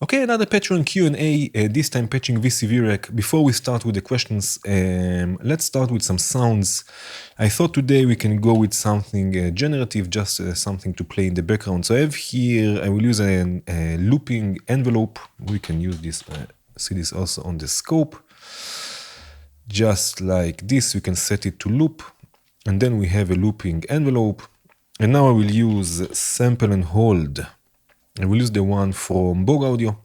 Okay, another Patreon Q&A, this time patching VCV Rack. Before we start with the questions, let's start with some sounds. I thought today we can go with something generative, just something to play in the background. So I have here, I will use a looping envelope. We can use this, see this also on the scope. Just like this, we can set it to loop. And then we have a looping envelope. And now I will use sample and hold. I will use the one from Bog Audio.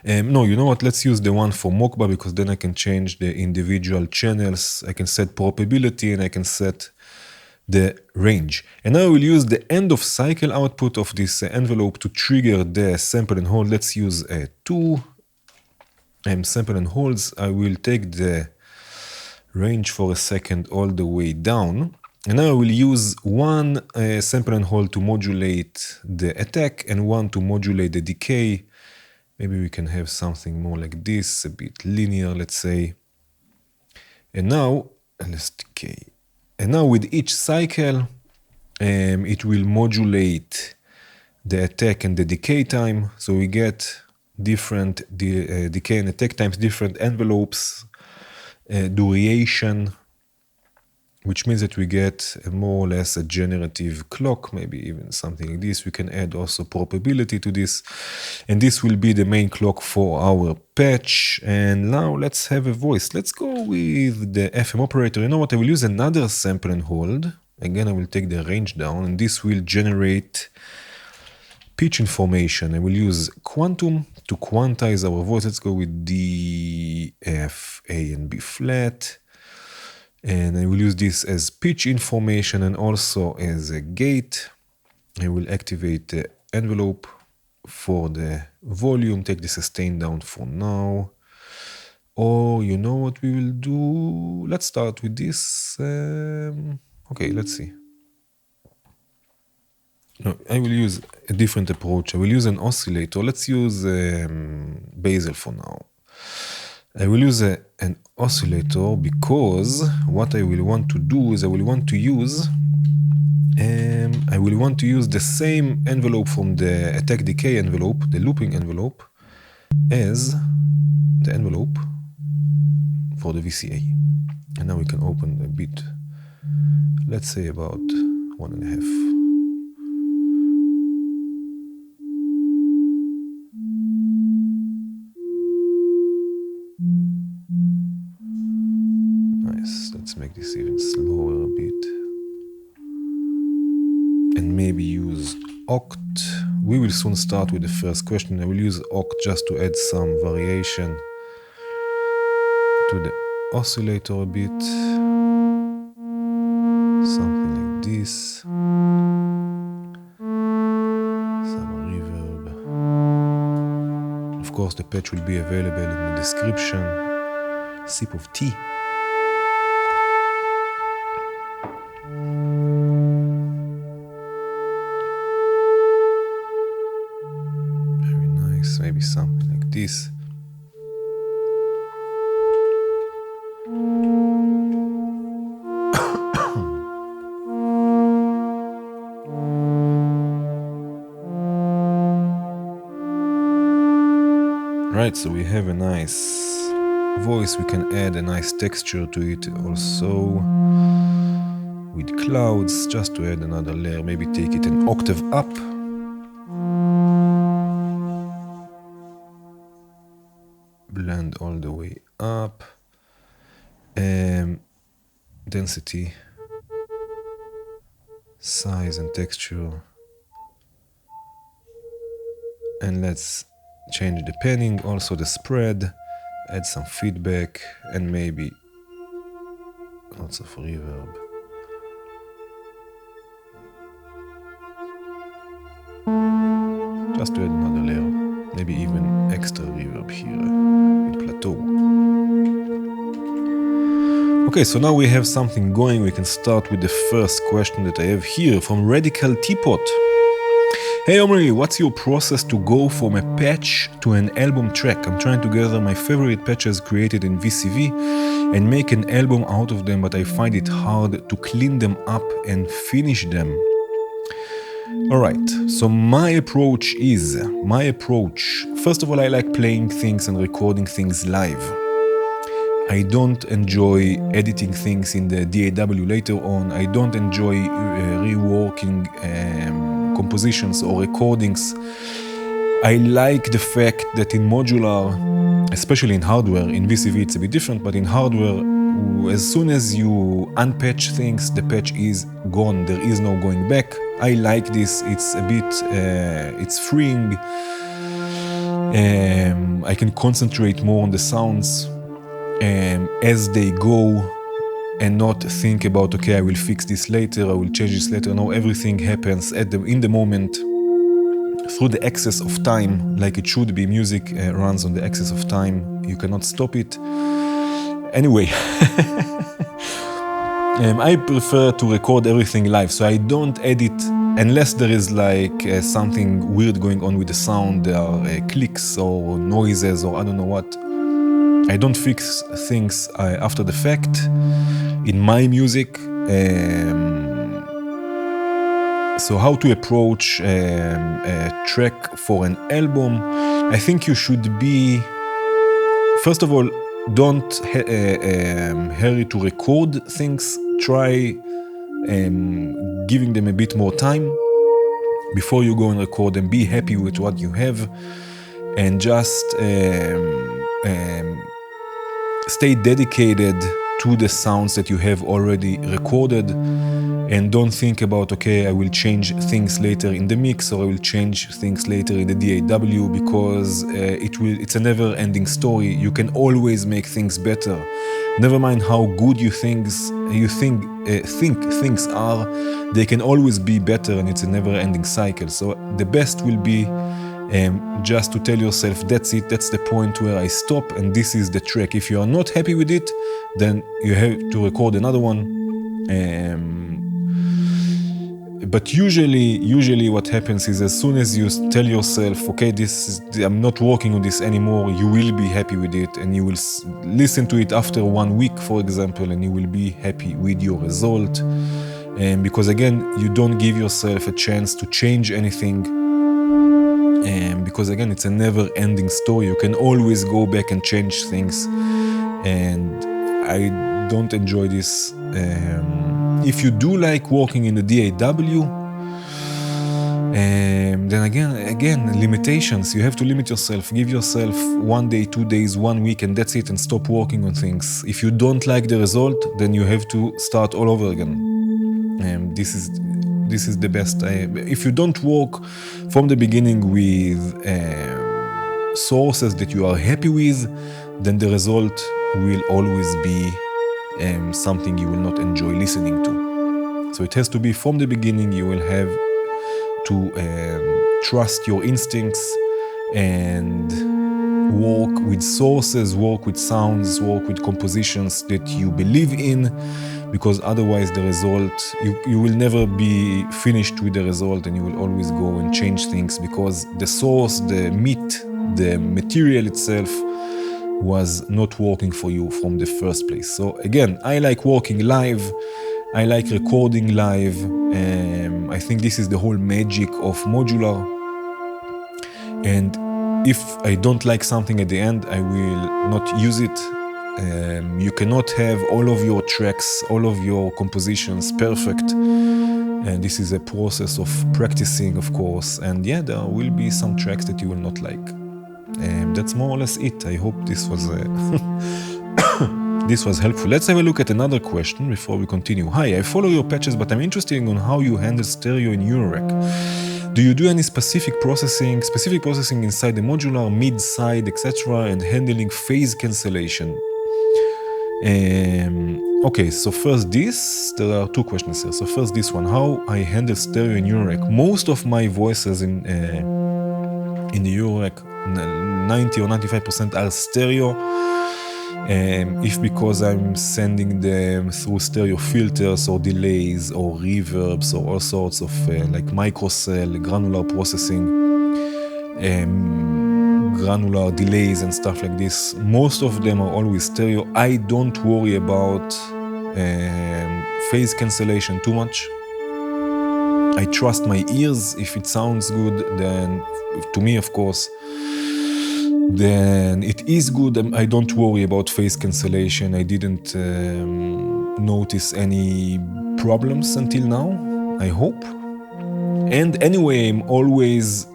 No, you know what? Let's use the one for Mokba because then I can change the individual channels. I can set probability and I can set the range. And now I will use the end of cycle output of this envelope to trigger the sample and hold. Let's use two sample and holds. I will take the range for a second all the way down. And now I will use one sample and hold to modulate the attack and one to modulate the decay. Maybe we can have something more like this, a bit linear, let's say. And now, let's decay. And now with each cycle, it will modulate the attack and the decay time. So we get different decay and attack times, different envelopes, duration, which means that we get more or less a generative clock, maybe even something like this. We can add also probability to this. And this will be the main clock for our patch. And now let's have a voice. Let's go with the FM operator. You know what? I will use another sample and hold. Again, I will take the range down and this will generate pitch information. I will use quantum to quantize our voice. Let's go with D, F, A, and B flat. And I will use this as pitch information and also as a gate. I will activate the envelope for the volume, take the sustain down for now. Or you know what we will do? Let's start with this. Okay, let's see. No, I will use a different approach. I will use an oscillator. Let's use Basel for now. I will use an oscillator because what I will want to do is I will want to use the same envelope from the attack decay envelope, the looping envelope, as the envelope for the VCA. And now we can open a bit, let's say about 1.5. Let's make this even slower a bit. And maybe use oct. We will soon start with the first question. I will use oct just to add some variation to the oscillator a bit. Something like this. Some reverb. Of course, the patch will be available in the description. Sip of tea. Maybe something like this. Right, so we have a nice voice. We can add a nice texture to it also with clouds, just to add another layer. Maybe take it an octave up. Blend all the way up. Density, size and texture. And let's change the panning, also the spread, add some feedback and maybe lots of reverb. Just to add another layer, maybe even extra reverb here with plateau. Okay, so now we have something going. We can start with the first question that I have here from Radical Teapot. Hey Omri, what's your process to go from a patch to an album track? I'm trying to gather my favorite patches created in VCV and make an album out of them, but I find it hard to clean them up and finish them. All right, so my approach, first of all, I like playing things and recording things live. I don't enjoy editing things in the DAW later on. I don't enjoy reworking compositions or recordings. I like the fact that in modular, especially in hardware, in VCV it's a bit different, but in hardware, as soon as you unpatch things, the patch is gone. There is no going back. I like this. It's a bit, it's freeing. I can concentrate more on the sounds as they go and not think about, okay, I will fix this later, I will change this later. No, everything happens in the moment through the axis of time, like it should be. Music runs on the axis of time. You cannot stop it. Anyway, I prefer to record everything live, so I don't edit unless there is like something weird going on with the sound. There are clicks or noises or I don't know what. I don't fix things after the fact in my music. So how to approach a track for an album? I think you should be, first of all, don't hurry to record things. Try giving them a bit more time before you go and record them. Be happy with what you have and just stay dedicated to the sounds that you have already recorded, and don't think about, okay, I will change things later in the mix or I will change things later in the DAW, because it's a never-ending story. You can always make things better. Never mind how good you think things are, they can always be better, and it's a never-ending cycle. So the best will be just to tell yourself, that's it, that's the point where I stop, and this is the track. If you are not happy with it, then you have to record another one. But usually what happens is, as soon as you tell yourself, okay, I'm not working on this anymore, you will be happy with it, and you will listen to it after 1 week, for example, and you will be happy with your result. Because again, you don't give yourself a chance to change anything. Because again, it's a never-ending story. You can always go back and change things, and I don't enjoy this. If you do like working in the DAW, then again, limitations. You have to limit yourself. Give yourself 1 day, 2 days, 1 week, and that's it, and stop working on things. If you don't like the result, then you have to start all over again. This is the best. If you don't work from the beginning with sources that you are happy with, then the result will always be something you will not enjoy listening to. So it has to be from the beginning. You will have to trust your instincts and work with sources, work with sounds, work with compositions that you believe in, because otherwise the result, you will never be finished with the result, and you will always go and change things, because the source, the meat, the material itself was not working for you from the first place. So again, I like working live. I like recording live. I think this is the whole magic of modular. And if I don't like something at the end, I will not use it. You cannot have all of your tracks, all of your compositions perfect. And this is a process of practicing, of course. And yeah, there will be some tracks that you will not like. That's more or less it. I hope this was this was helpful. Let's have a look at another question before we continue. Hi, I follow your patches, but I'm interested in how you handle stereo in Eurorack. Do you do any specific processing inside the modular, mid-side, etc., and handling phase cancellation? Okay, so first there are two questions here. So first this one, how I handle stereo in Eurorack. Most of my voices in the Eurorack, 90 or 95% are stereo. If because I'm sending them through stereo filters or delays or reverbs or all sorts of like microcell, granular processing, granular delays and stuff like this, most of them are always stereo. I don't worry about phase cancellation too much. I trust my ears. If it sounds good, then to me, of course, then it is good. I don't worry about phase cancellation. I didn't notice any problems until now, I hope. And anyway, I'm always,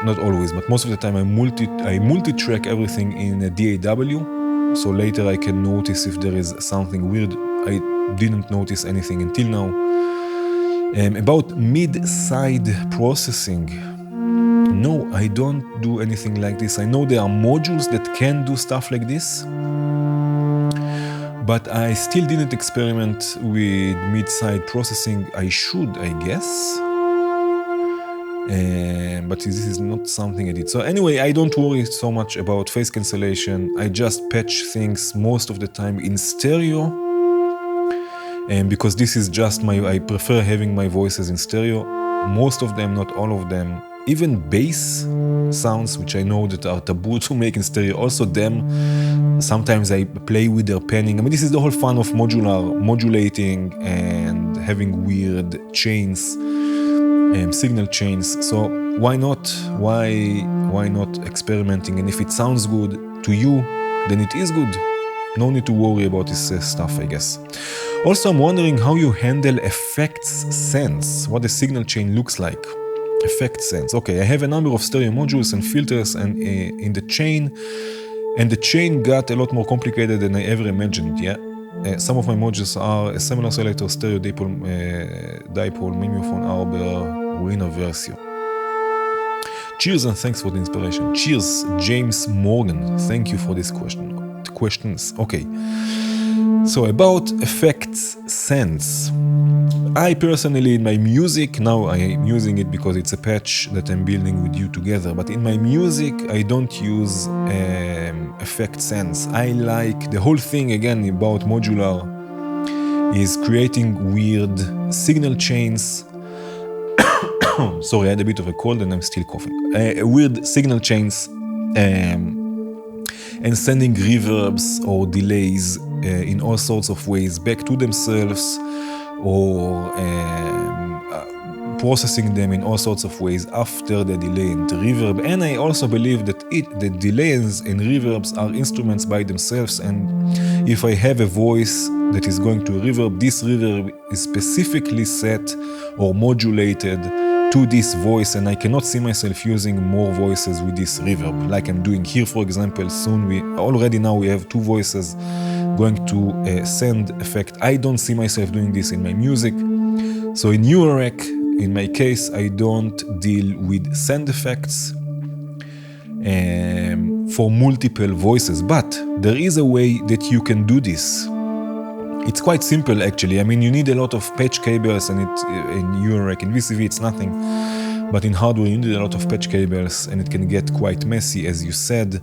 not always, but most of the time I multi-track everything in a DAW, so later I can notice if there is something weird. I didn't notice anything until now. About mid-side processing, no, I don't do anything like this. I know there are modules that can do stuff like this, but I still didn't experiment with mid-side processing. I should, I guess. But this is not something I did. So anyway, I don't worry so much about phase cancellation. I just patch things most of the time in stereo. Because this is just I prefer having my voices in stereo. Most of them, not all of them. Even bass sounds, which I know that are taboo to make in stereo, also them, sometimes I play with their panning. I mean, this is the whole fun of modulating and having weird chains, signal chains. So why not? Why not experimenting? And if it sounds good to you, then it is good. No need to worry about this stuff, I guess. Also, I'm wondering how you handle effects sense, what the signal chain looks like. Effect sense. Okay, I have a number of stereo modules and filters and in the chain, and the chain got a lot more complicated than I ever imagined. Yeah, some of my modules are a similar selector, stereo dipole, microphone, arbor, Reno Versio. Cheers and thanks for the inspiration. Cheers, James Morgan. Thank you for this questions. Okay. So about effects sense. I personally, in my music, now I am using it because it's a patch that I'm building with you together, but in my music, I don't use effect sense. I like the whole thing, again, about modular is creating weird signal chains. Sorry, I had a bit of a cold and I'm still coughing. Weird signal chains and sending reverbs or delays in all sorts of ways back to themselves, or processing them in all sorts of ways after the delay and the reverb. And I also believe that the delays and reverbs are instruments by themselves, and if I have a voice that is going to a reverb, this reverb is specifically set or modulated to this voice, and I cannot see myself using more voices with this reverb, like I'm doing here, for example. Soon we have two voices going to send effect. I don't see myself doing this in my music. So in Eurorack, in my case, I don't deal with send effects for multiple voices, but there is a way that you can do this. It's quite simple, actually. I mean, you need a lot of patch cables, and in Eurorack, in VCV, it's nothing. But in hardware, you need a lot of patch cables, and it can get quite messy, as you said.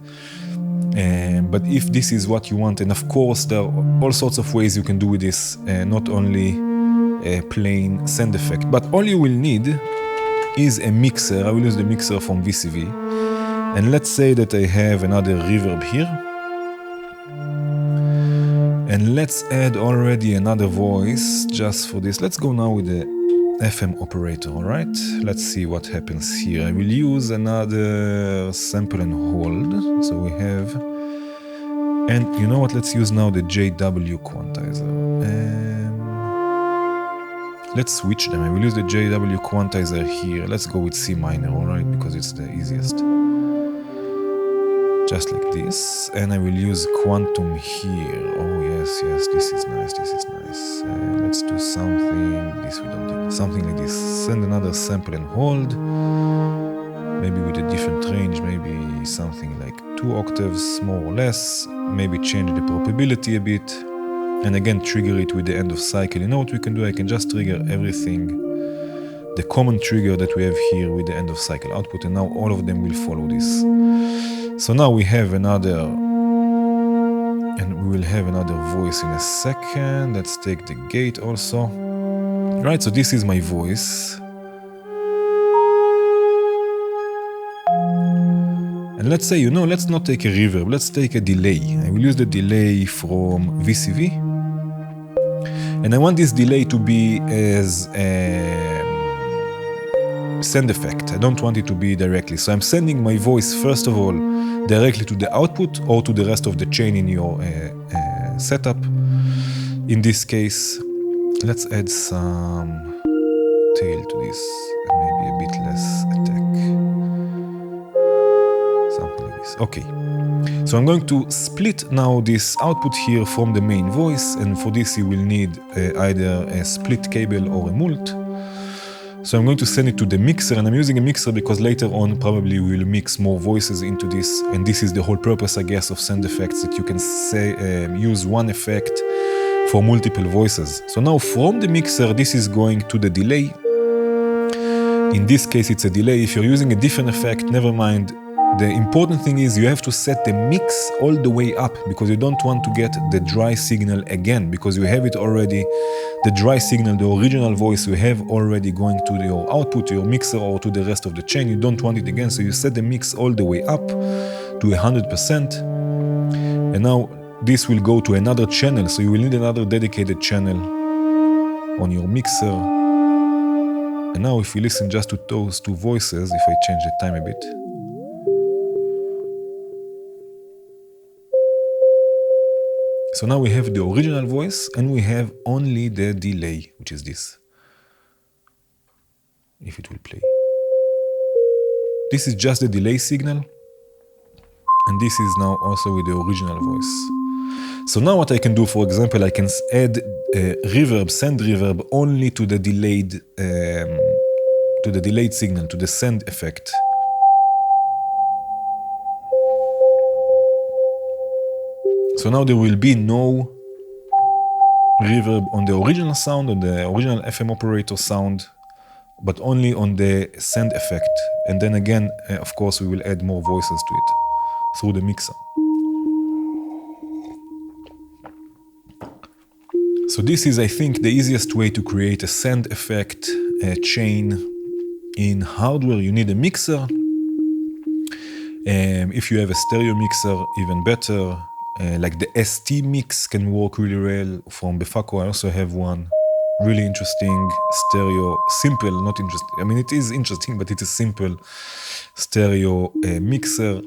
But if this is what you want, and of course, there are all sorts of ways you can do with this, not only a plain send effect. But all you will need is a mixer. I will use the mixer from VCV. And let's say that I have another reverb here. And let's add already another voice just for this. Let's go now with the FM operator, alright? Let's see what happens here. I will use another sample and hold. So we have... And you know what? Let's use now the JW quantizer. Let's switch them. I will use the JW quantizer here. Let's go with C minor, alright? Because it's the easiest. Just like this. And I will use quantum here. Oh yes, this is nice, let's do something, this we don't do, something like this. Send another sample and hold, maybe with a different range, maybe something like 2 octaves, more or less, maybe change the probability a bit, and again trigger it with the end of cycle. You know what we can do? I can just trigger everything, the common trigger that we have here with the end of cycle output, and now all of them will follow this. So now we have another, and we will have another voice in a second. Let's take the gate also. Right, so this is my voice. And let's say, let's not take a reverb, let's take a delay. I will use the delay from VCV. And I want this delay to be as send effect. I don't want it to be directly. So I'm sending my voice, first of all, directly to the output or to the rest of the chain in your setup. In this case, let's add some tail to this and maybe a bit less attack. Something like this. Okay. So I'm going to split now this output here from the main voice, and for this you will need either a split cable or a mult. So I'm going to send it to the mixer, and I'm using a mixer because later on probably we will mix more voices into this, and this is the whole purpose, I guess, of send effects, that you can say use one effect for multiple voices. So now from the mixer, this is going to the delay. In this case, it's a delay. If you're using a different effect, never mind. The important thing is you have to set the mix all the way up, because you don't want to get the dry signal again, because you have it already, the dry signal, the original voice you have already going to your output, to your mixer, or to the rest of the chain. You don't want it again, so you set the mix all the way up to 100%. And now this will go to another channel, so you will need another dedicated channel on your mixer. And now if you listen just to those two voices, if I change the time a bit, so now we have the original voice and we have only the delay, which is this. If it will play. This is just the delay signal. And this is now also with the original voice. So now what I can do, for example, I can add reverb, send reverb only to the delayed signal, to the send effect. So now there will be no reverb on the original sound, on the original FM operator sound, but only on the send effect. And then again, of course, we will add more voices to it through the mixer. So this is, I think, the easiest way to create a send effect chain in hardware. You need a mixer. If you have a stereo mixer, even better. Like the ST mix can work really well from Befaco. I also have one really interesting stereo, simple, not interesting. I mean, it is interesting, but it's a simple stereo mixer.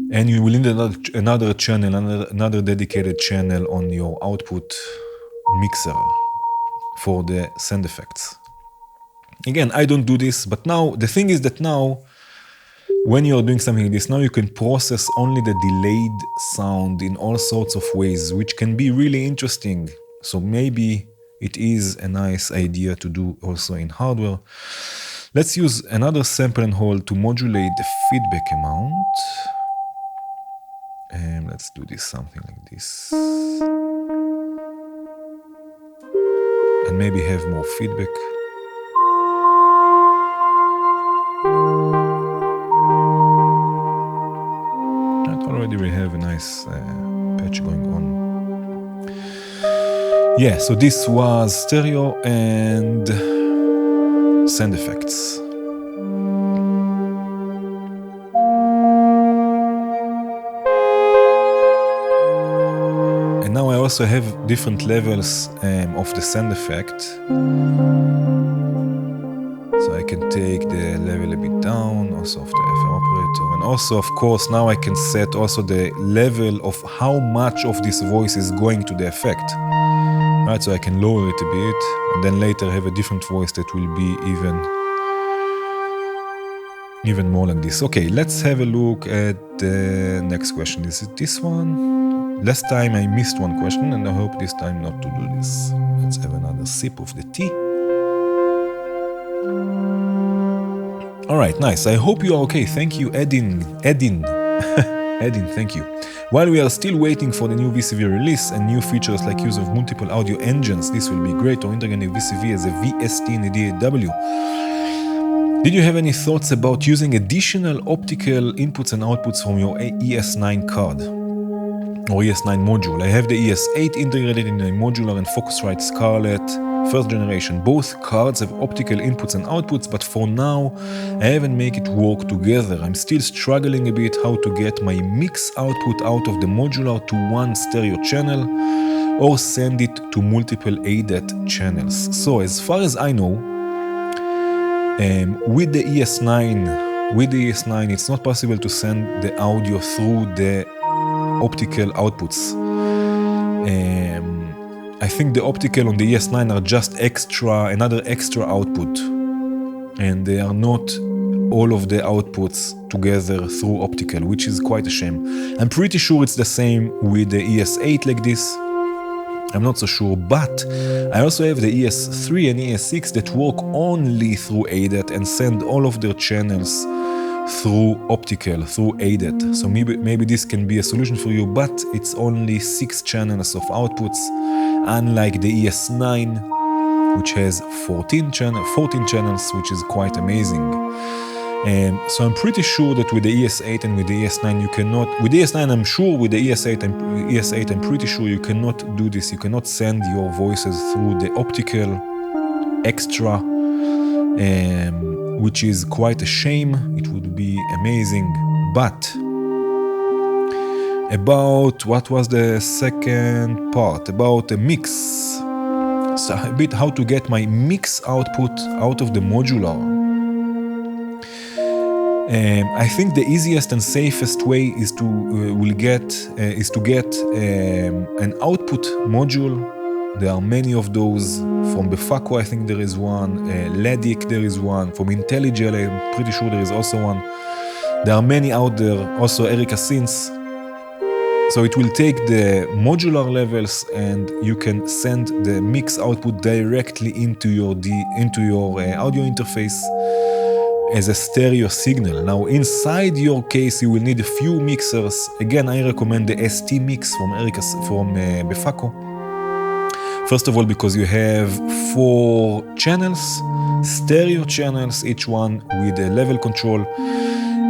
And you will need another channel, another dedicated channel on your output mixer for the send effects. Again, I don't do this, but now the thing is that now, when you're doing something like this, now you can process only the delayed sound in all sorts of ways, which can be really interesting. So maybe it is a nice idea to do also in hardware. Let's use another sample and hold to modulate the feedback amount. And let's do this something like this. And maybe have more feedback. Already we have a nice patch going on. Yeah, so this was stereo and send effects. And now I also have different levels of the send effect. So I can take the level a bit down, also of the FM operator. And also, of course, now I can set also the level of how much of this voice is going to the effect. Right, so I can lower it a bit, and then later have a different voice that will be even more like this. Okay, let's have a look at the next question. Is it this one? Last time I missed one question, and I hope this time not to do this. Let's have another sip of the tea. All right, nice. I hope you are okay. Thank you, Edin. Edin, thank you. While we are still waiting for the new VCV release and new features like use of multiple audio engines, this will be great, or integrating VCV as a VST in the DAW. Did you have any thoughts about using additional optical inputs and outputs from your ES9 card or ES9 module? I have the ES8 integrated in a modular and Focusrite Scarlett first generation. Both cards have optical inputs and outputs, but for now I haven't made it work together. I'm still struggling a bit how to get my mix output out of the modular to one stereo channel or send it to multiple ADAT channels. So as far as I know, With the ES9, it's not possible to send the audio through the optical outputs. I think the optical on the ES9 are just another extra output, and they are not all of the outputs together through optical, which is quite a shame. I'm pretty sure it's the same with the ES8 like this. I'm not so sure, but I also have the ES3 and ES6 that work only through ADAT and send all of their channels through optical, through ADAT. So maybe this can be a solution for you, but it's only 6 channels of outputs, unlike the ES9, which has 14 channels, which is quite amazing. So I'm pretty sure that with the ES8 and with the ES9 you cannot, with the ES9 I'm sure, with the ES8 I'm pretty sure you cannot do this. You cannot send your voices through the optical extra, which is quite a shame. It would be amazing. But about what was the second part, about the mix. So a bit how to get my mix output out of the modular. I think the easiest and safest way is to get an output module. There are many of those. From Befaco, I think there is one. Ledic, there is one. From IntelliGel, I'm pretty sure there is also one. There are many out there. Also Erica Synths. So it will take the modular levels, and you can send the mix output directly into your audio interface as a stereo signal. Now inside your case you will need a few mixers. Again, I recommend the ST mix from Befaco. First of all, because you have 4 channels, stereo channels, each one with a level control,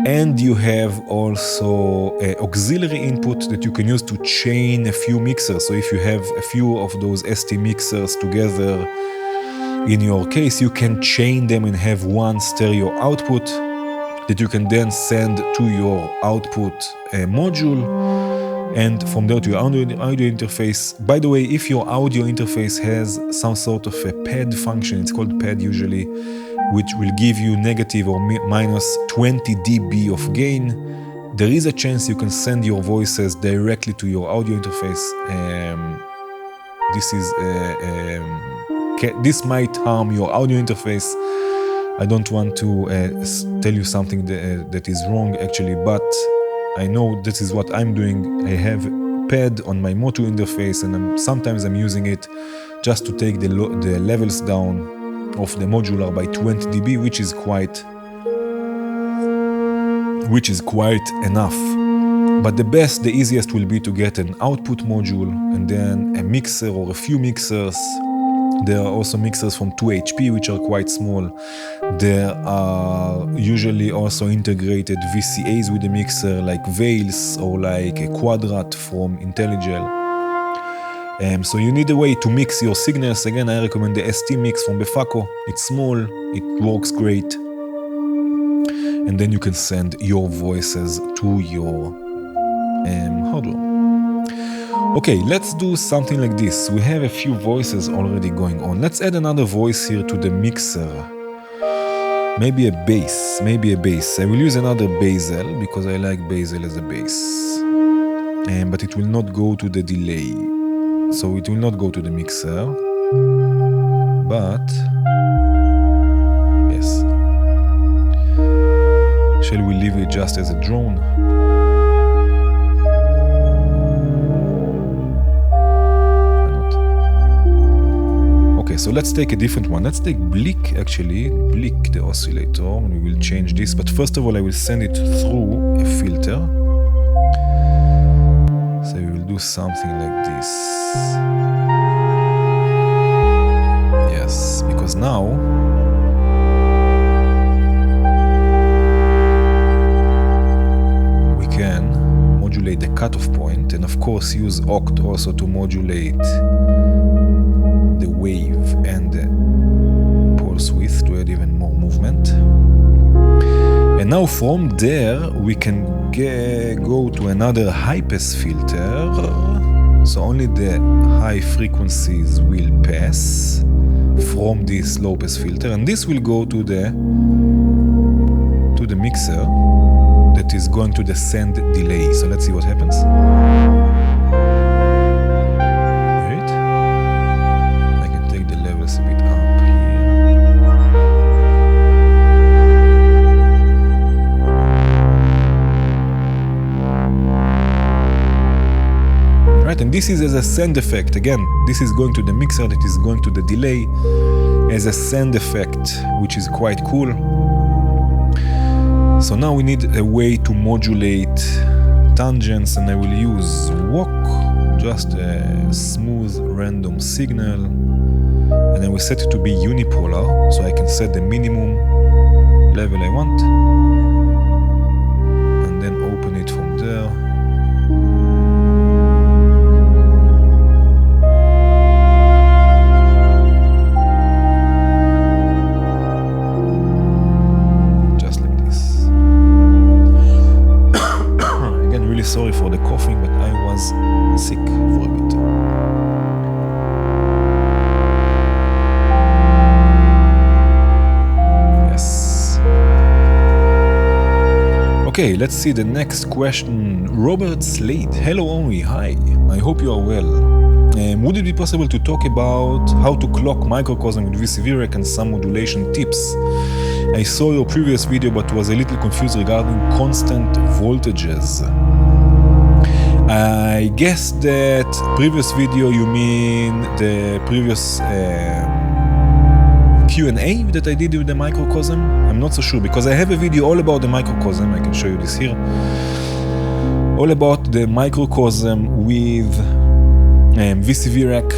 and you have also auxiliary input that you can use to chain a few mixers. So if you have a few of those ST mixers together in your case, you can chain them and have one stereo output that you can then send to your output module, and from there to your audio interface. By the way, if your audio interface has some sort of a pad function, it's called pad usually, which will give you negative or minus 20 dB of gain, there is a chance you can send your voices directly to your audio interface. This might harm your audio interface. I don't want to tell you something that is wrong actually, but I know this is what I'm doing. I have a pad on my Motu interface, and sometimes I'm using it just to take the levels down of the modular by 20 dB, which is quite enough. But the easiest will be to get an output module and then a mixer or a few mixers. There are also mixers from 2HP, which are quite small. There are usually also integrated VCAs with the mixer, like Veils or like a Quadrat from IntelliGel. So you need a way to mix your signals. Again, I recommend the ST mix from Befaco. It's small, it works great. And then you can send your voices to your hardware. Okay, let's do something like this. We have a few voices already going on. Let's add another voice here to the mixer. Maybe a bass. I will use another basal because I like basal as a bass. But it will not go to the delay. So it will not go to the mixer. But yes. Shall we leave it just as a drone? So let's take a different one. Let's take Blick, actually. Blick, the oscillator. We will change this. But first of all, I will send it through a filter. So we will do something like this. Yes, because now we can modulate the cutoff point, and of course use Oct also to modulate the wave and the pulse width to add even more movement. And now from there we can go to another high pass filter, so only the high frequencies will pass, from this low pass filter, and this will go to the mixer that is going to the send delay. So let's see what happens. Wait, I can take the levels a bit up here. Right, and this is as a send effect. Again, this is going to the mixer that is going to the delay as a send effect, which is quite cool. So now we need a way to modulate tangents, and I will use walk, just a smooth random signal, and I will set it to be unipolar, so I can set the minimum level I want, and then open it from there. Sorry for the coughing, but I was sick for a bit. Yes. Okay, let's see the next question. Robert Slade. Hello, Omri. Hi. I hope you are well. Would it be possible to talk about how to clock microcosm with VCV Rack and some modulation tips? I saw your previous video but was a little confused regarding constant voltages. I guess that previous video you mean the previous Q&A that I did with the microcosm? I'm not so sure, because I have a video all about the microcosm. I can show you this here. All about the microcosm with VCV Rack,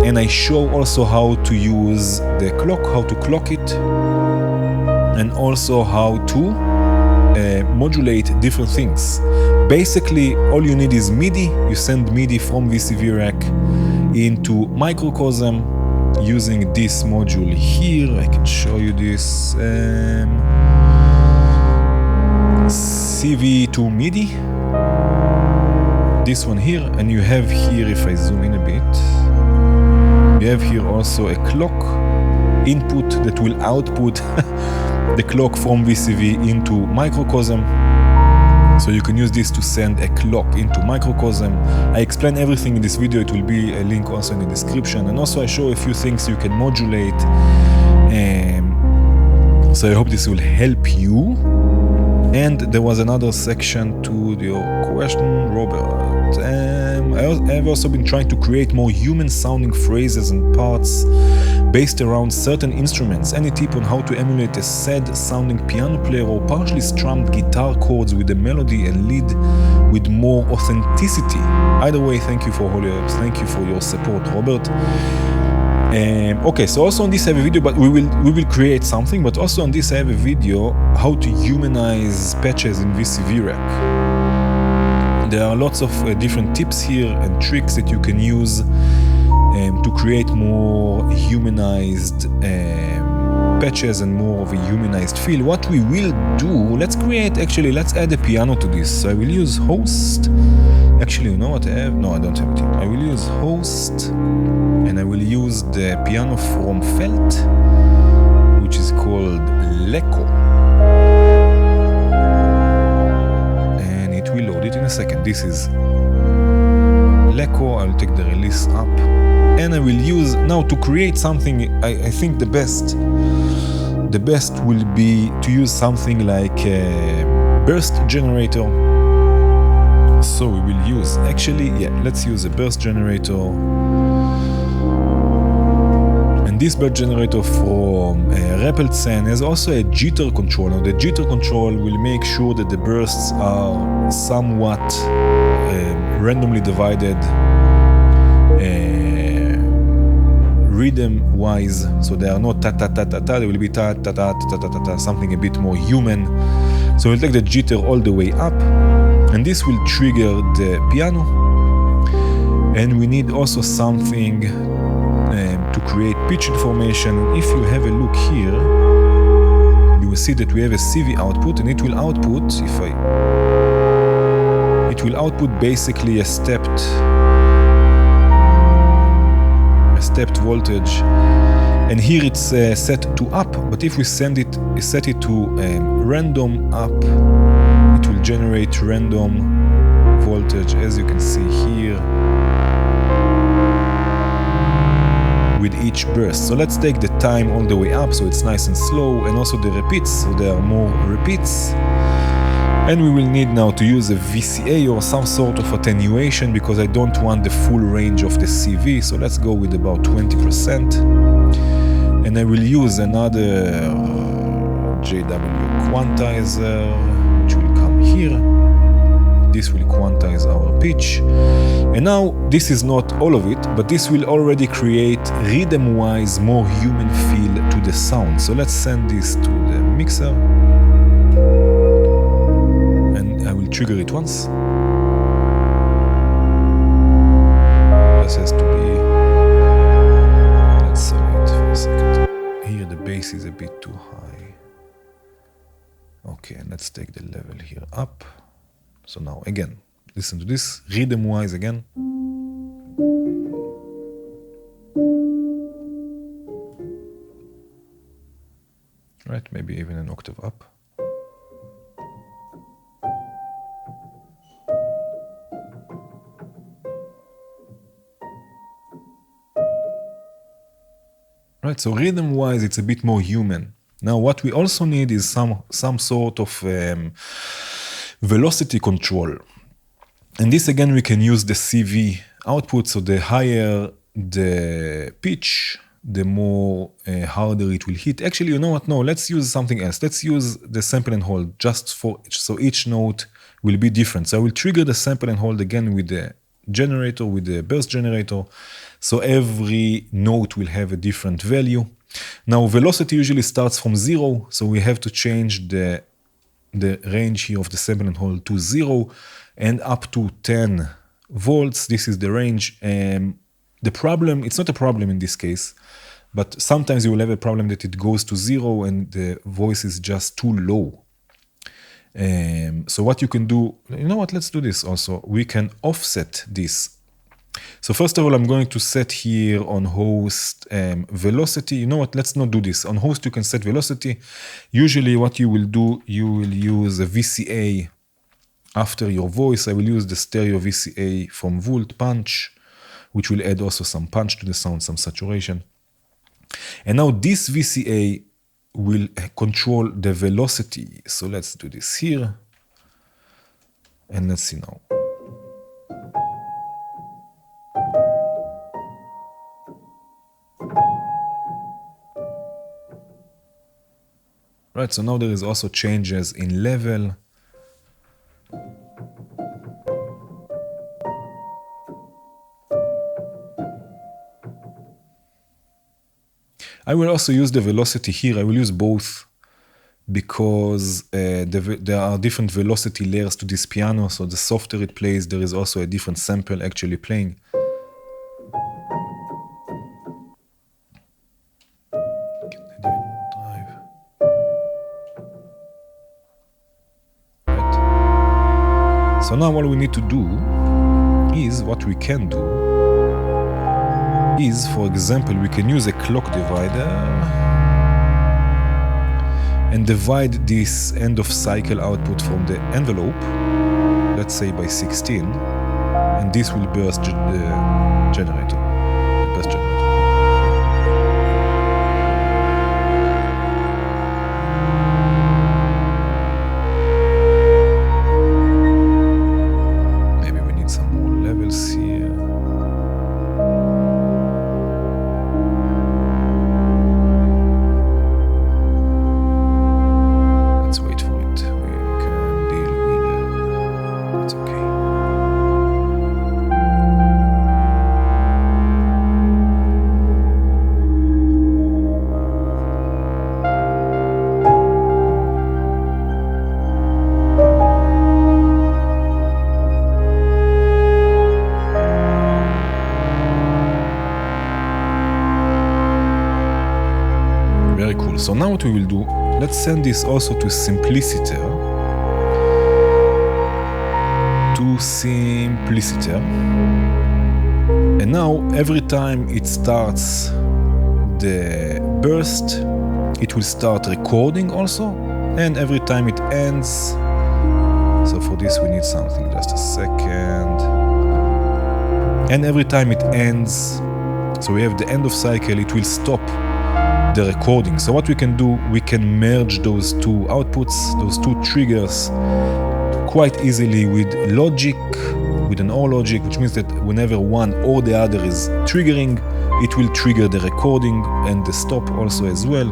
and I show also how to use the clock, how to clock it, and also how to modulate different things. Basically, all you need is MIDI. You send MIDI from VCV Rack into Microcosm using this module here. I can show you this CV2 MIDI. This one here, and you have here, if I zoom in a bit, you have here also a clock input that will output the clock from VCV into Microcosm. So you can use this to send a clock into Microcosm. I explain everything in this video. It will be a link also in the description. And also I show a few things you can modulate. So I hope this will help you. And there was another section to your question, Robert. I have also been trying to create more human-sounding phrases and parts based around certain instruments. Any tip on how to emulate a sad-sounding piano player or partially strummed guitar chords with a melody and lead with more authenticity? Either way, thank you for all your help. Thank you for your support, Robert. Okay, so also on this I have a video, but we will create something, but also on this I have a video how to humanize patches in VCV Rack. There are lots of different tips here and tricks that you can use to create more humanized patches and more of a humanized feel. What we will do, let's add a piano to this. So I will use host. Actually, you know what I have? No, I don't have it. I will use host, and I will use the piano from Felt, which is called Leco. And it will load it in a second. This is Leco. I'll take the release up, and I will use now to create something. I think the best will be to use something like a burst generator. So we will use, let's use a burst generator. And this burst generator from Repeltsen has also a jitter control. Now the jitter control will make sure that the bursts are somewhat randomly divided rhythm wise, so they are not ta ta ta ta ta, they will be ta ta ta ta ta ta ta, something a bit more human. So we'll take the jitter all the way up, and this will trigger the piano. And we need also something to create pitch information. If you have a look here, you will see that we have a CV output, and it will output, it will output basically a stepped voltage And here it's set to up, but if we set it to random up, it will generate random voltage, as you can see here, with each burst. So let's take the time all the way up, so it's nice and slow, and also the repeats, so there are more repeats. And we will need now to use a VCA or some sort of attenuation, because I don't want the full range of the CV, so let's go with about 20%. And I will use another JW quantizer, which will come here. This will quantize our pitch. And now, this is not all of it, but this will already create rhythm-wise more human feel to the sound. So let's send this to the mixer. And I will trigger it once. This has to be... Let's solve it for a second. Here the bass is a bit too high. Okay, and let's take the level here up. So now, again, listen to this, rhythm-wise again. Right, maybe even an octave up. Right, so rhythm-wise, it's a bit more human. Now, what we also need is some sort of velocity control. And this again, we can use the CV output. So the higher the pitch, the more harder it will hit. Actually, you know what? No, let's use something else. Let's use the sample and hold just for, so each note will be different. So I will trigger the sample and hold again with the generator, with the burst generator. So every note will have a different value. Now, velocity usually starts from 0. So we have to change the range here of the sample and hold to 0 and up to 10 volts. This is the range. The problem, it's not a problem in this case, but sometimes you will have a problem that it goes to 0 and the voice is just too low. So what you can do, you know what, let's do this also. We can offset this. So first of all, I'm going to set here on host velocity. You know what, let's not do this. On host, you can set velocity. Usually what you will do, you will use a VCA after your voice. I will use the stereo VCA from Volt Punch, which will add also some punch to the sound, some saturation. And now this VCA will control the velocity. So let's do this here. And let's see now. Right, so now there is also changes in level. I will also use the velocity here. I will use both because there are different velocity layers to this piano. So the softer it plays, there is also a different sample actually playing. So now all we need to do is, what we can do is, for example, we can use a clock divider and divide this end of cycle output from the envelope, let's say by 16, and this will burst the generator, the burst generator. So now what we will do, let's send this also to simpliciter. And now every time it starts the burst, it will start recording also, and every time it ends, so for this we need something, just a second, and every time it ends, so we have the end of cycle, it will stop the recording. So what we can do, we can merge those two outputs, those two triggers, quite easily with logic, with an OR logic, which means that whenever one or the other is triggering, it will trigger the recording and the stop also as well.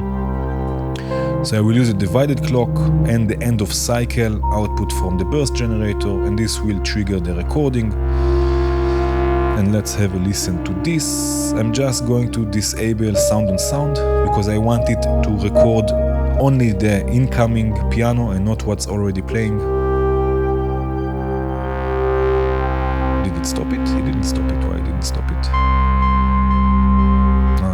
So I will use a divided clock and the end of cycle output from the burst generator, and this will trigger the recording. And let's have a listen to this. I'm just going to disable sound on sound because I want it to record only the incoming piano and not what's already playing. Did it stop it? It didn't stop it. Why didn't it stop it?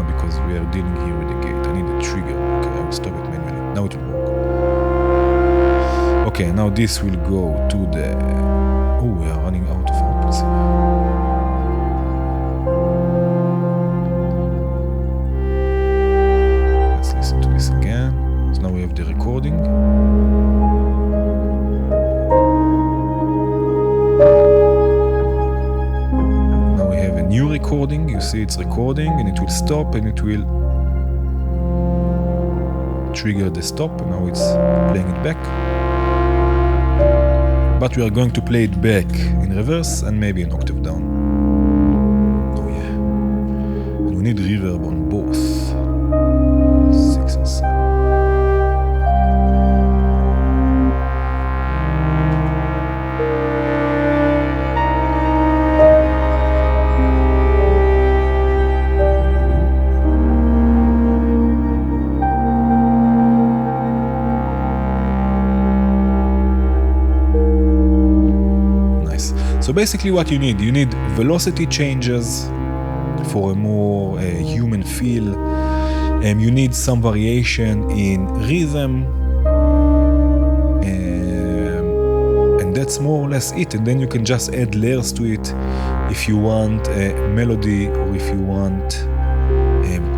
Because we are dealing here with the gate. I need a trigger. Okay, I will stop it manually. Now it will work. Okay, now this will go to the... Oh, we are running out of outputs here. The recording. Now we have a new recording. You see it's recording and it will stop and it will trigger the stop. And now it's playing it back. But we are going to play it back in reverse and maybe an octave down. Oh yeah. And we need reverb on both 6 and 7. So basically what you need velocity changes for a more human feel. You need some variation in rhythm. And that's more or less it. And then you can just add layers to it if you want a melody or if you want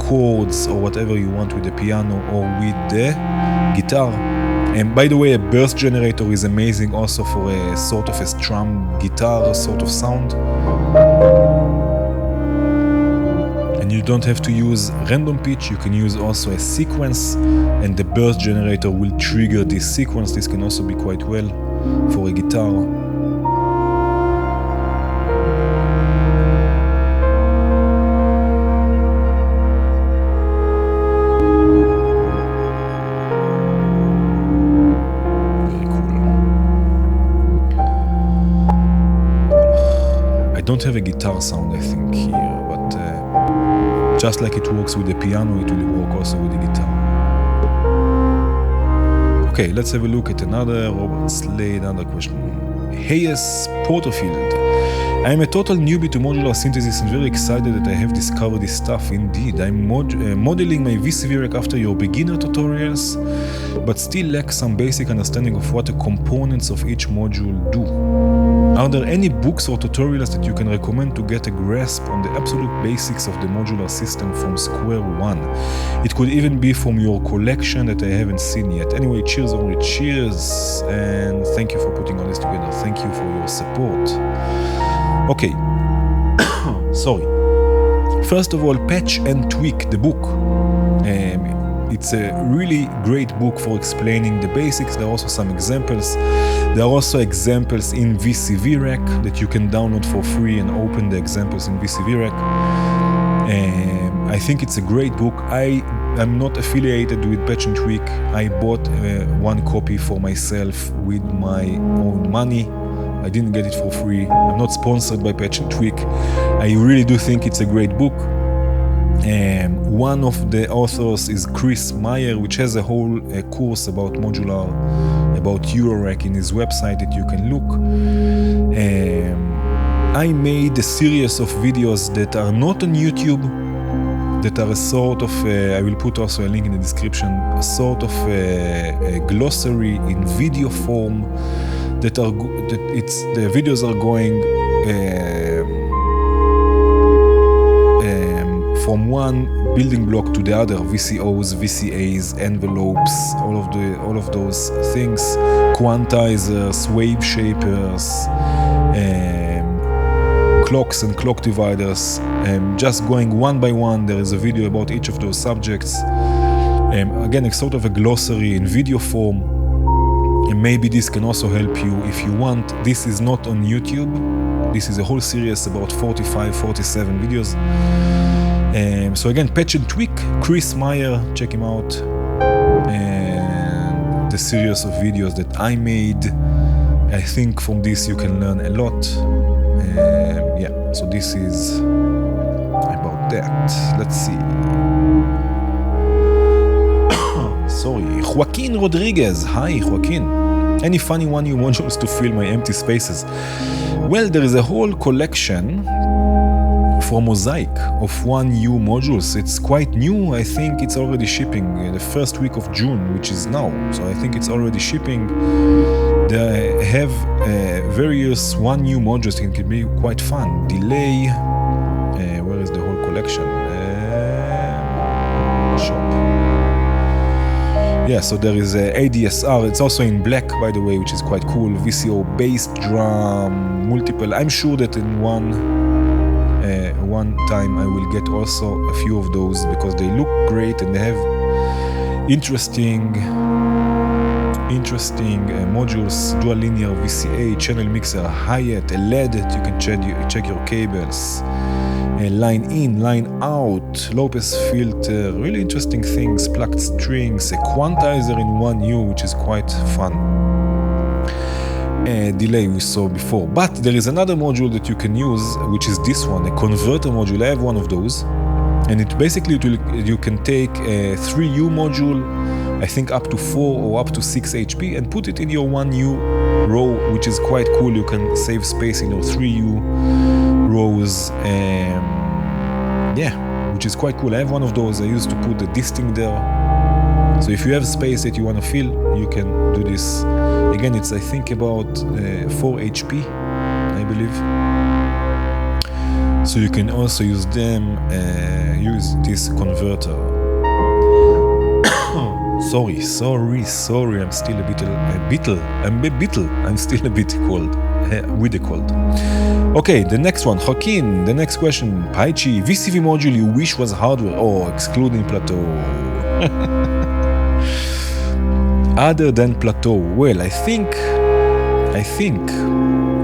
chords or whatever you want with the piano or with the guitar. And by the way, a burst generator is amazing also for a sort of a strum guitar sort of sound. And you don't have to use random pitch, you can use also a sequence, and the burst generator will trigger this sequence. This can also be quite well for a guitar. I don't have a guitar sound, I think, here, but just like it works with the piano, it will work also with the guitar. Okay, let's have a look at another Robert Slade, another question. Hayes Porterfield. I am a total newbie to modular synthesis and very excited that I have discovered this stuff. Indeed, I'm modeling my VCV Rack after your beginner tutorials, but still lack some basic understanding of what the components of each module do. Are there any books or tutorials that you can recommend to get a grasp on the absolute basics of the modular system from square one? It could even be from your collection that I haven't seen yet. Anyway, cheers, Omri, cheers, and thank you for putting all this together. Thank you for your support. Okay, sorry. First of all, Patch and Tweak, the book. It's a really great book for explaining the basics. There are also some examples. There are also examples in VCV Rack that you can download for free and open the examples in VCV Rack. I think it's a great book. I am not affiliated with Patch and Tweak. I bought one copy for myself with my own money. I didn't get it for free. I'm not sponsored by Patch and Tweak. I really do think it's a great book. One of the authors is Chris Meyer, which has a whole course about modular, about Eurorack in his website that you can look. I made a series of videos that are not on YouTube, that are a sort of, I will put also a link in the description, a sort of a glossary in video form that are, the videos are going from one building block to the other VCOs, VCAs, envelopes, all of those things, quantizers, wave shapers, clocks and clock dividers. Just going one by one, there is a video about each of those subjects. Again, it's sort of a glossary in video form, and maybe this can also help you if you want. This is not on YouTube. This is a whole series about 45, 47 videos. So again, Patch and Tweak, Chris Meyer, check him out. And the series of videos that I made, I think from this you can learn a lot. Yeah, so this is about that. Let's see. Sorry, Joaquin Rodriguez. Hi, Joaquin. Any funny 1U modules to fill my empty spaces? Well, there is a whole collection for Mosaic of 1U modules. It's quite new. I think it's already shipping the first week of June, which is now. So I think it's already shipping. They have various 1U modules. It can be quite fun. Delay. Where is the whole collection? Shop. Yeah, so there is ADSR. It's also in black, by the way, which is quite cool. VCO, bass drum, multiple. I'm sure that in one time I will get also a few of those because they look great and they have interesting modules. Dual linear VCA, channel mixer, hi-hat, a LED that you can check your cables. Line in, line out, low pass filter, really interesting things, plucked strings, a quantizer in 1U, which is quite fun. Delay we saw before, but there is another module that you can use, which is this one, a converter module. I have one of those, and it basically you can take a 3U module, I think up to 4 or up to 6 HP, and put it in your 1U row, which is quite cool. You can save space in your 3U rows, yeah, which is quite cool. I have one of those. I used to put the distinct there. So if you have space that you want to fill, you can do this. Again, it's I think about 4 HP, I believe. So you can also use them, use this converter. Sorry, I'm still I'm still a bit cold, with a cold. Okay, the next one, Joaquin, the next question, Paichi, VCV module you wish was hardware, excluding Plateau. Other than Plateau, well, I think,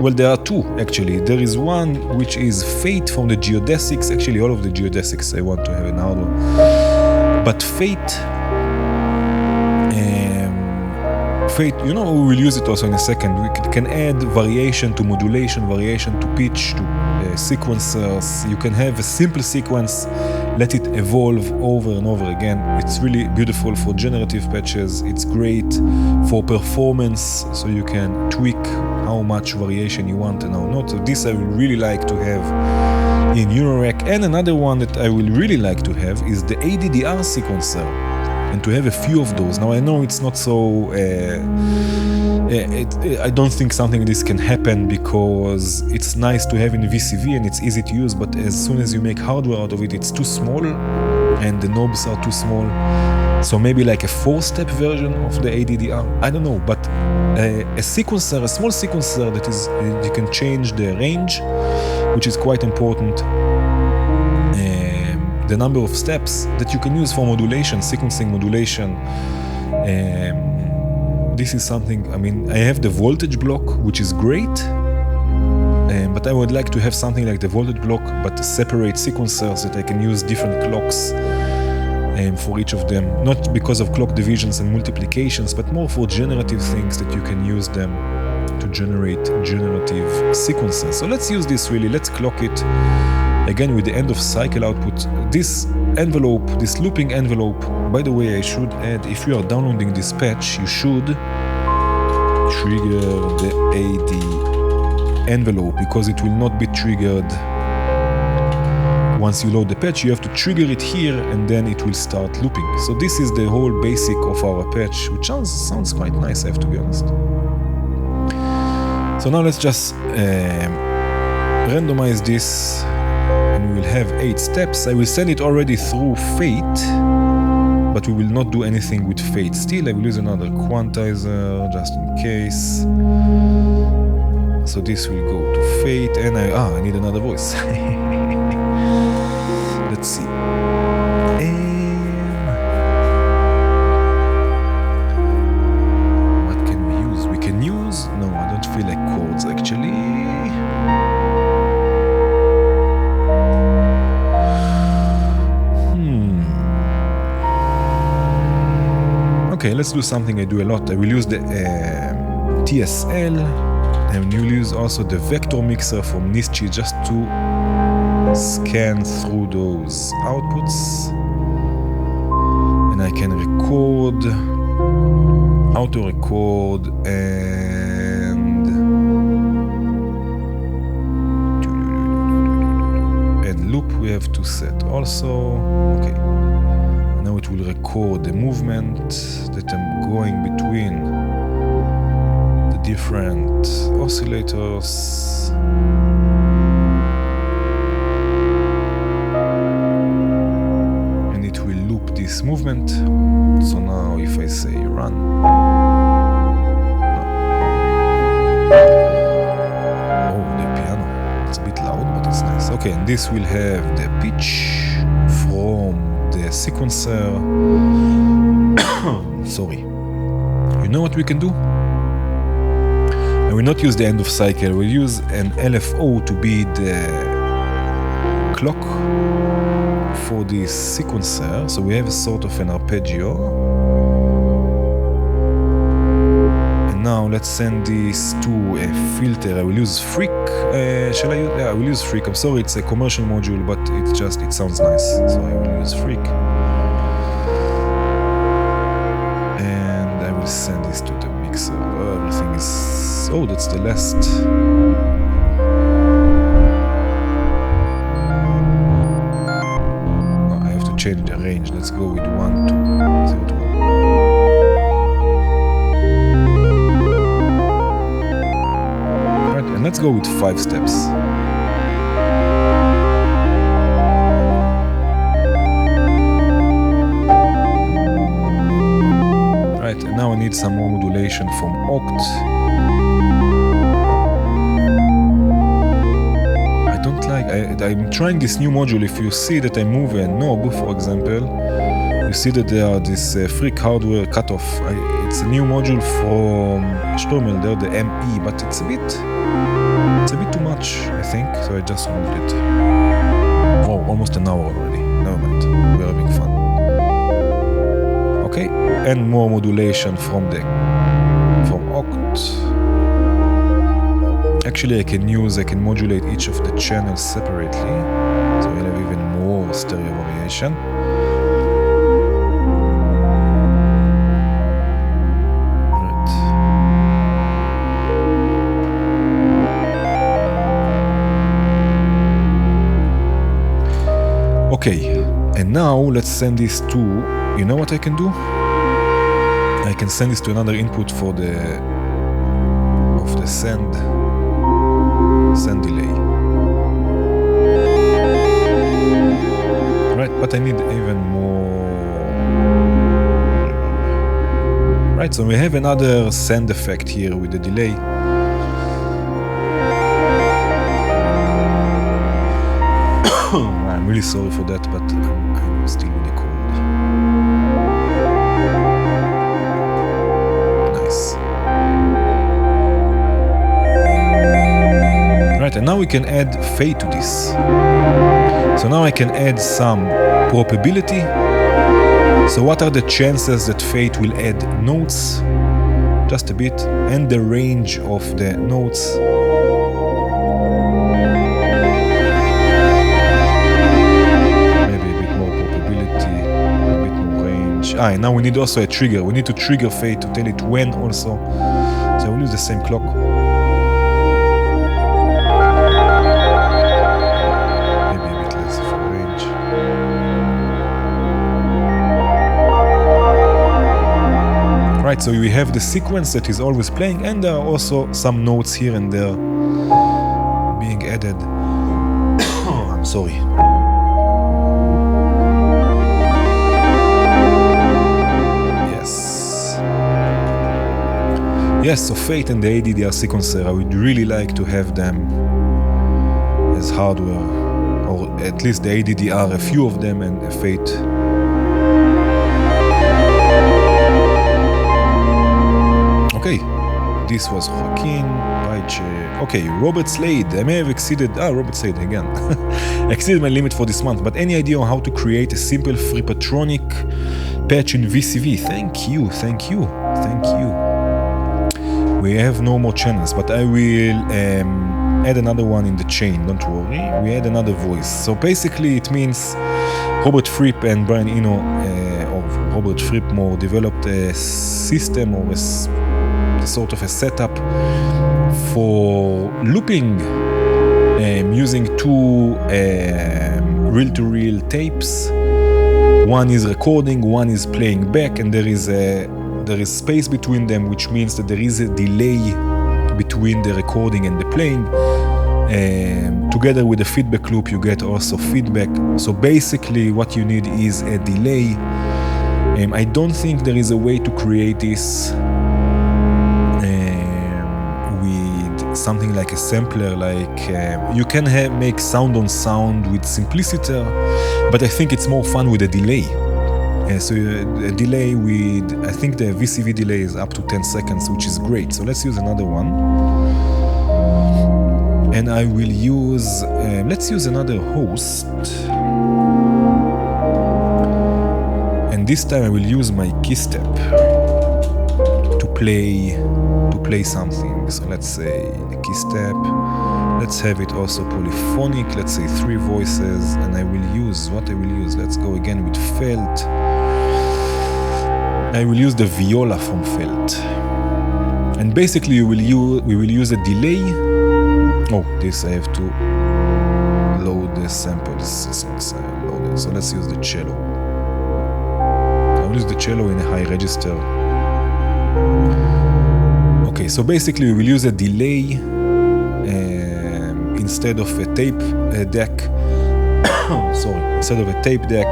well, there are two, actually. There is one which is Fate from the geodesics. Actually, all of the geodesics I want to have in hardware. But Fate, we will use it also in a second. We can add variation to modulation, variation to pitch, to sequencers. You can have a simple sequence, let it evolve over and over again. It's really beautiful for generative patches. It's great for performance, so you can tweak how much variation you want and how not. So this I would really like to have in Eurorack. And another one that I will really like to have is the ADDR sequencer, and to have a few of those. Now I know it's not so, I don't think something like this can happen because it's nice to have in VCV and it's easy to use, but as soon as you make hardware out of it, it's too small and the knobs are too small. So maybe like a 4-step version of the ADDR, I don't know, but a sequencer, a small sequencer that is, you can change the range, which is quite important. The number of steps that you can use for modulation, sequencing modulation. This is something, I mean, I have the voltage block, which is great, but I would like to have something like the voltage block, but separate sequencers that I can use different clocks for each of them. Not because of clock divisions and multiplications, but more for generative things that you can use them to generate generative sequences. So let's use this really, let's clock it. Again, with the end of cycle output, this envelope, this looping envelope, by the way, I should add, if you are downloading this patch, you should trigger the AD envelope, because it will not be triggered once you load the patch. You have to trigger it here and then it will start looping. So this is the whole basic of our patch, which sounds quite nice, I have to be honest. So now let's just randomize this and we will have 8 steps. I will send it already through Fate, but we will not do anything with Fate. Still, I will use another quantizer just in case. So this will go to Fate, and I need another voice. Let's see. What can we use? We can use... No, I don't feel like chords actually. Okay, let's do something I do a lot. I will use the TSL, and we'll use also the vector mixer from Nischi just to scan through those outputs. And I can record, auto record, and loop we have to set also. Okay. Now it will record the movement that I'm going between the different oscillators. And it will loop this movement. So now if I say run. Oh, the piano. It's a bit loud, but it's nice. Okay, and this will have the pitch from the sequencer. Sorry. You know what we can do? I will not use the end of cycle. We'll use an LFO to be the clock for this sequencer. So we have a sort of an arpeggio. And now let's send this to a filter. I will use Freak. Shall I use? Yeah, I will use Freak. I'm sorry, it's a commercial module, but it sounds nice. So I will use Freak. And I will send this to the mixer. Everything is... Oh, that's the last. Oh, I have to change the range. Let's go with 1, 2, 0 to 1. And let's go with 5 steps. Right, and now I need some more modulation from Oct. I don't like... I'm trying this new module. If you see that I move a knob, for example, you see that there are this freak hardware cutoff. It's a new module from Sturmel there, the ME, but it's a bit too much, I think, so I just moved it. Oh, almost an hour already. Never mind, we're having fun. Okay, and more modulation from Oct. Actually, I can modulate each of the channels separately, so we'll have even more stereo variation. Okay, and now let's send this to, you know what I can do? I can send this to another input for the send delay. Right, but I need even more. Right, so we have another send effect here with the delay. I'm really sorry for that, but I'm still really cold. Nice. Right, and now we can add fade to this. So now I can add some probability. So what are the chances that fade will add notes? Just a bit. And the range of the notes. And now we need also a trigger. We need to trigger fade to tell it when also. So I will use the same clock. Maybe a bit less for range. Right, so we have the sequence that is always playing, and there are also some notes here and there being added. Sorry. Yes, so Fate and the ADDR sequencer, I would really like to have them as hardware, or at least the ADDR, a few of them, and a Fate. Okay, this was Joaquin, okay, Robert Slade, I may have exceeded, Robert Slade again, exceeded my limit for this month, but any idea on how to create a simple Frippertronic patch in VCV? Thank you. We have no more channels, but I will add another one in the chain, don't worry. We add another voice. So basically it means Robert Fripp and Brian Eno, or Robert Frippmore, developed a system or a sort of a setup for looping using two reel-to-reel tapes. One is recording, one is playing back, and there is space between them, which means that there is a delay between the recording and the playing. Together with the feedback loop, you get also feedback. So basically what you need is a delay. I don't think there is a way to create this with something like a sampler, like you can make sound on sound with Simpliciter, but I think it's more fun with a delay. So a delay with, I think the VCV delay is up to 10 seconds, which is great. So let's use another one. And I will use, let's use another host. And this time I will use my key step to play something. So let's say the key step. Let's have it also polyphonic. Let's say 3 voices. And I will use, let's go again with Felt. I will use the viola from Felt. And basically we will use a delay. Oh, this I have to load the samples. This one's loaded. So let's use the cello. I will use the cello in a high register. Okay, so basically we will use a delay instead of a tape deck. Instead of a tape deck.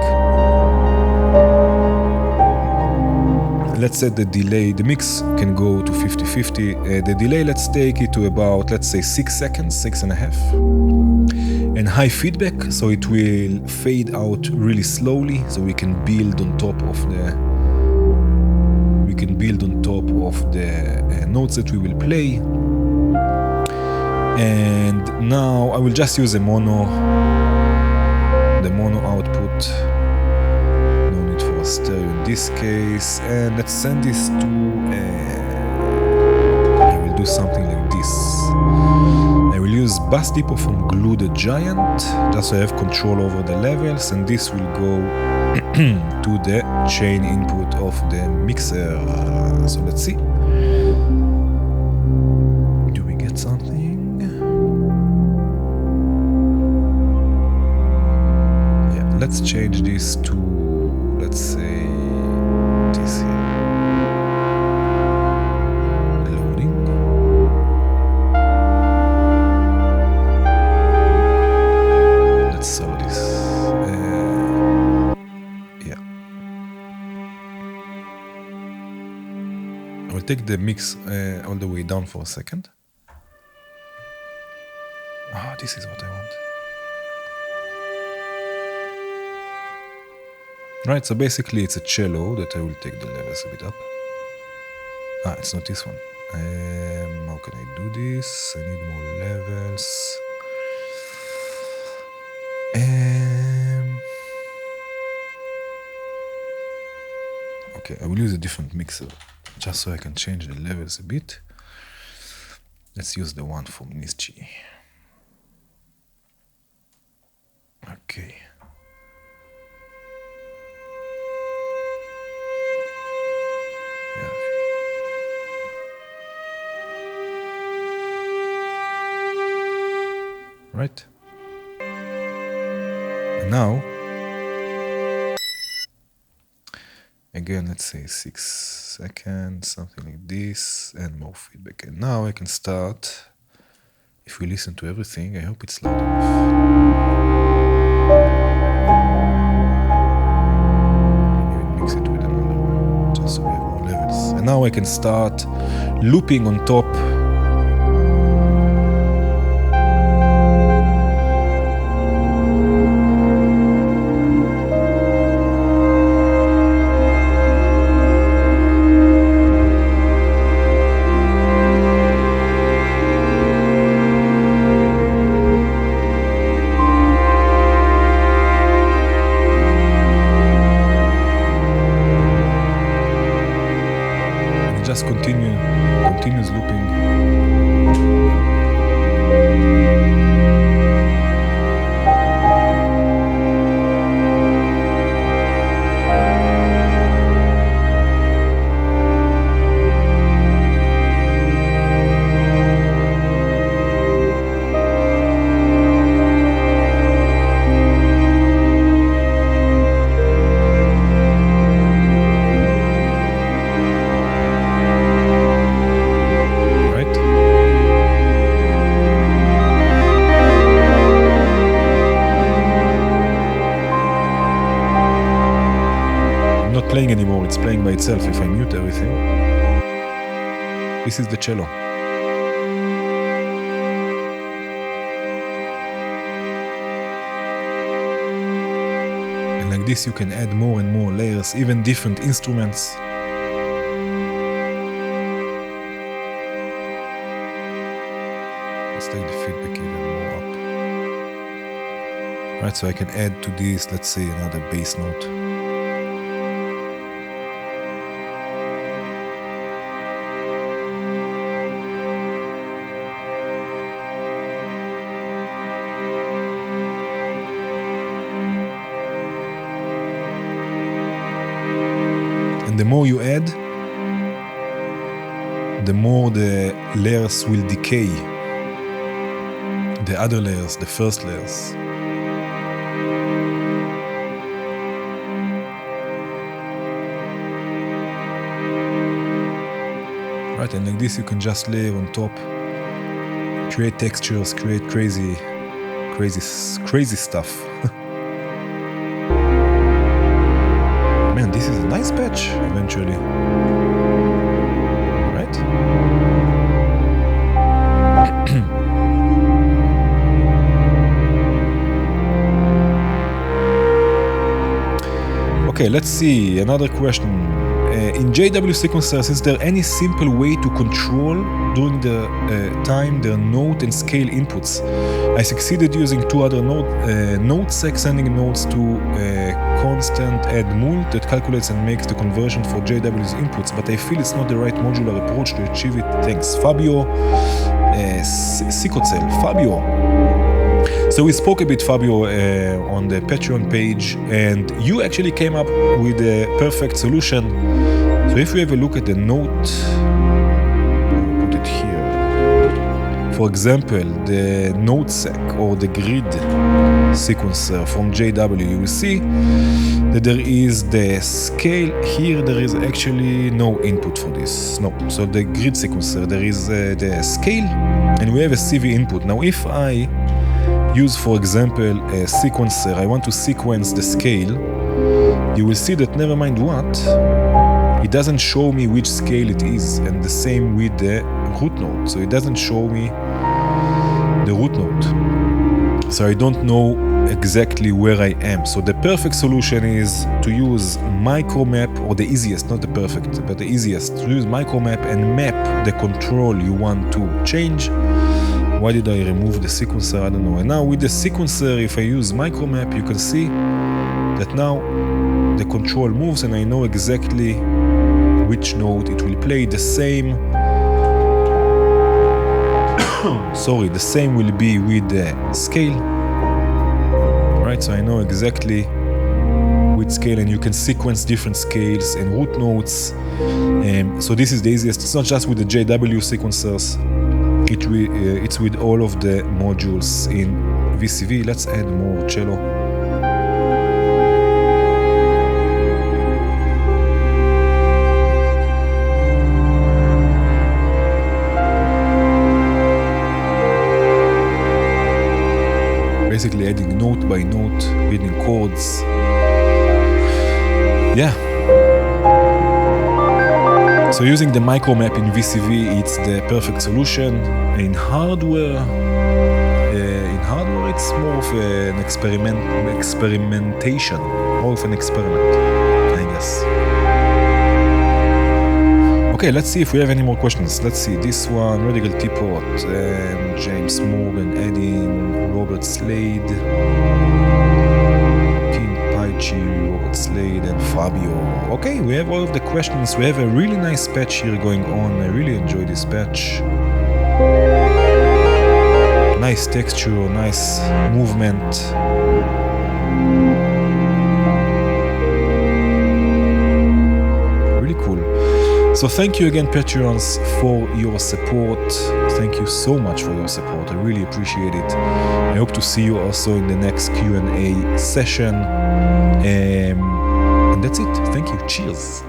Let's set the delay, the mix can go to 50-50. The delay, let's take it to about, let's say 6 seconds, 6.5. And high feedback, so it will fade out really slowly, so we can build on top of the notes that we will play. And now I will just use the mono output. Stereo in this case, and let's send this to I will do something like this. I will use Bass Depot from Glue the Giant, just so I have control over the levels, and this will go to the chain input of the mixer. So let's see. Do we get something? Yeah, let's change this to, let's say, this here. Loading. Let's solve this. Yeah. I will take the mix all the way down for a second. This is what I want. Right, so basically it's a cello that I will take the levels a bit up. It's not this one. How can I do this? I need more levels. Okay, I will use a different mixer just so I can change the levels a bit. Let's use the one from Nischi. Okay. Right? And now, again, let's say 6 seconds, something like this, and more feedback. And now I can start. If we listen to everything, I hope it's loud enough. now I can start looping on top. Just continues looping. Playing anymore, it's playing by itself if I mute everything. This is the cello. And like this you can add more and more layers, even different instruments. Let's take the feedback even more up. Right, so I can add to this, let's say, another bass note. The more you add, the more the layers will decay. The other layers, the first layers. Right, and like this you can just layer on top, create textures, create crazy stuff. Man, this is a nice patch eventually, right? Okay, let's see another question. In JW sequencers, is there any simple way to control during the time their note and scale inputs? I succeeded using two other note sec, sending notes to constant add mult that calculates and makes the conversion for JW's inputs, but I feel it's not the right modular approach to achieve it. Thanks. Fabio Sicocel. Fabio. So we spoke a bit, Fabio, on the Patreon page, and you actually came up with a perfect solution. So if we have a look at the note, I'll put it here. For example, the note sec or the grid sequencer from JW, you will see that there is the scale. Here there is actually no input for this. No. So the grid sequencer, there is the scale, and we have a CV input. Now if I use, for example, a sequencer, I want to sequence the scale, you will see that never mind what, it doesn't show me which scale it is, and the same with the root node. So it doesn't show me the root node. So I don't know exactly where I am. So the perfect solution is to use micromap, or the easiest, not the perfect, but the easiest, to use micromap and map the control you want to change. Why did I remove the sequencer? I don't know. And now with the sequencer, if I use micromap, you can see that now the control moves and I know exactly which node it will play. The same the same will be with the scale. Right, so I know exactly which scale, and you can sequence different scales and root nodes. So this is the easiest. It's not just with the JW sequencers. It's with all of the modules in VCV. Let's add more cello. Basically adding note by note, reading chords. Yeah. So using the micro map in VCV, it's the perfect solution. In hardware, it's more of an experimentation, more of an experiment, I guess. Okay, let's see if we have any more questions. Let's see, this one, Radical Teapot, James Morgan, Edin, Robert Slade, King Paichi, Robert Slade, and Fabio. Okay, we have all of the questions. We have a really nice patch here going on. I really enjoy this patch. Nice texture, nice movement. Really cool. So thank you again, Patreons, for your support. Thank you so much for your support. I really appreciate it. I hope to see you also in the next Q&A session. And that's it. Thank you. Cheers.